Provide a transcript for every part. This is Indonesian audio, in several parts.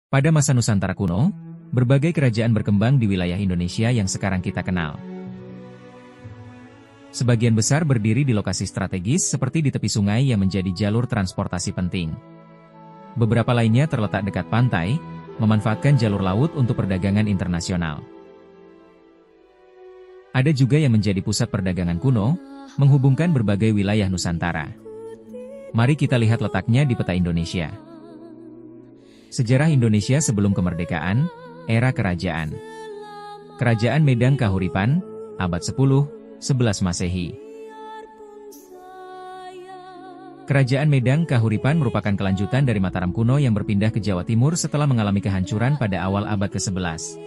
Pada masa Nusantara kuno, berbagai kerajaan berkembang di wilayah Indonesia yang sekarang kita kenal. Sebagian besar berdiri di lokasi strategis seperti di tepi sungai yang menjadi jalur transportasi penting. Beberapa lainnya terletak dekat pantai, memanfaatkan jalur laut untuk perdagangan internasional. Ada juga yang menjadi pusat perdagangan kuno, menghubungkan berbagai wilayah Nusantara. Mari kita lihat letaknya di peta Indonesia. Sejarah Indonesia sebelum kemerdekaan, era kerajaan. Kerajaan Medang Kahuripan, abad 10-11 Masehi. Kerajaan Medang Kahuripan merupakan kelanjutan dari Mataram kuno yang berpindah ke Jawa Timur setelah mengalami kehancuran pada awal abad ke-11.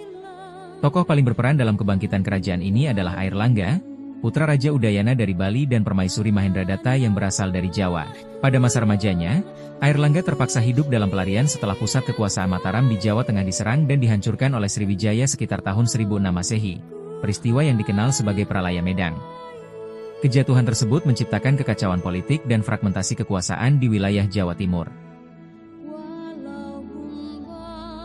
Tokoh paling berperan dalam kebangkitan kerajaan ini adalah Airlangga, putra Raja Udayana dari Bali dan Permaisuri Mahendradatta yang berasal dari Jawa. Pada masa remajanya, Airlangga terpaksa hidup dalam pelarian setelah pusat kekuasaan Mataram di Jawa Tengah diserang dan dihancurkan oleh Sriwijaya sekitar tahun 1006 Masehi, peristiwa yang dikenal sebagai Pralaya Medang. Kejatuhan tersebut menciptakan kekacauan politik dan fragmentasi kekuasaan di wilayah Jawa Timur.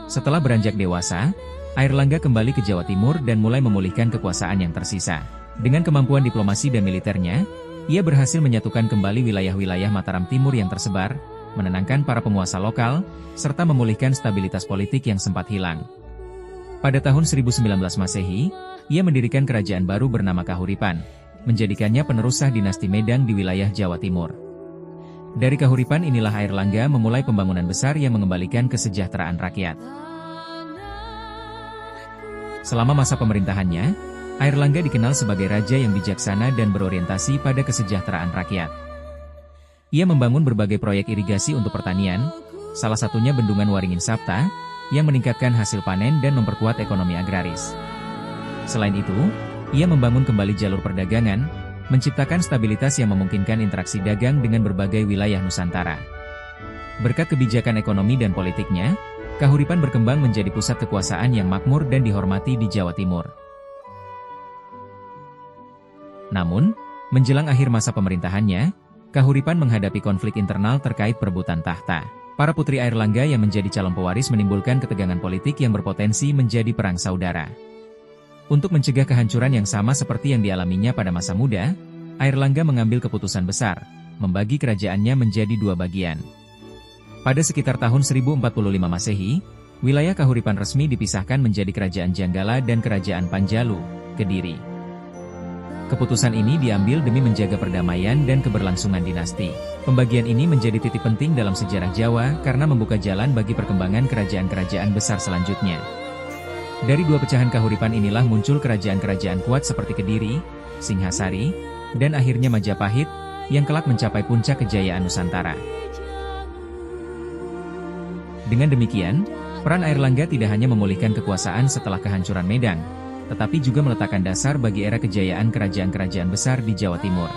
Setelah beranjak dewasa, Airlangga kembali ke Jawa Timur dan mulai memulihkan kekuasaan yang tersisa. Dengan kemampuan diplomasi dan militernya, ia berhasil menyatukan kembali wilayah-wilayah Mataram Timur yang tersebar, menenangkan para penguasa lokal, serta memulihkan stabilitas politik yang sempat hilang. Pada tahun 1019 Masehi, ia mendirikan kerajaan baru bernama Kahuripan, menjadikannya penerus sah dinasti Medang di wilayah Jawa Timur. Dari Kahuripan inilah Airlangga memulai pembangunan besar yang mengembalikan kesejahteraan rakyat. Selama masa pemerintahannya, Airlangga dikenal sebagai raja yang bijaksana dan berorientasi pada kesejahteraan rakyat. Ia membangun berbagai proyek irigasi untuk pertanian, salah satunya Bendungan Waringin Sapta, yang meningkatkan hasil panen dan memperkuat ekonomi agraris. Selain itu, ia membangun kembali jalur perdagangan, menciptakan stabilitas yang memungkinkan interaksi dagang dengan berbagai wilayah Nusantara. Berkat kebijakan ekonomi dan politiknya, Kahuripan berkembang menjadi pusat kekuasaan yang makmur dan dihormati di Jawa Timur. Namun, menjelang akhir masa pemerintahannya, Kahuripan menghadapi konflik internal terkait perebutan tahta. Para putri Airlangga yang menjadi calon pewaris menimbulkan ketegangan politik yang berpotensi menjadi perang saudara. Untuk mencegah kehancuran yang sama seperti yang dialaminya pada masa muda, Airlangga mengambil keputusan besar, membagi kerajaannya menjadi dua bagian. Pada sekitar tahun 1045 Masehi, wilayah Kahuripan resmi dipisahkan menjadi Kerajaan Janggala dan Kerajaan Panjalu, Kediri. Keputusan ini diambil demi menjaga perdamaian dan keberlangsungan dinasti. Pembagian ini menjadi titik penting dalam sejarah Jawa karena membuka jalan bagi perkembangan kerajaan-kerajaan besar selanjutnya. Dari dua pecahan Kahuripan inilah muncul kerajaan-kerajaan kuat seperti Kediri, Singhasari, dan akhirnya Majapahit, yang kelak mencapai puncak kejayaan Nusantara. Dengan demikian, peran Airlangga tidak hanya memulihkan kekuasaan setelah kehancuran Medang, tetapi juga meletakkan dasar bagi era kejayaan kerajaan-kerajaan besar di Jawa Timur.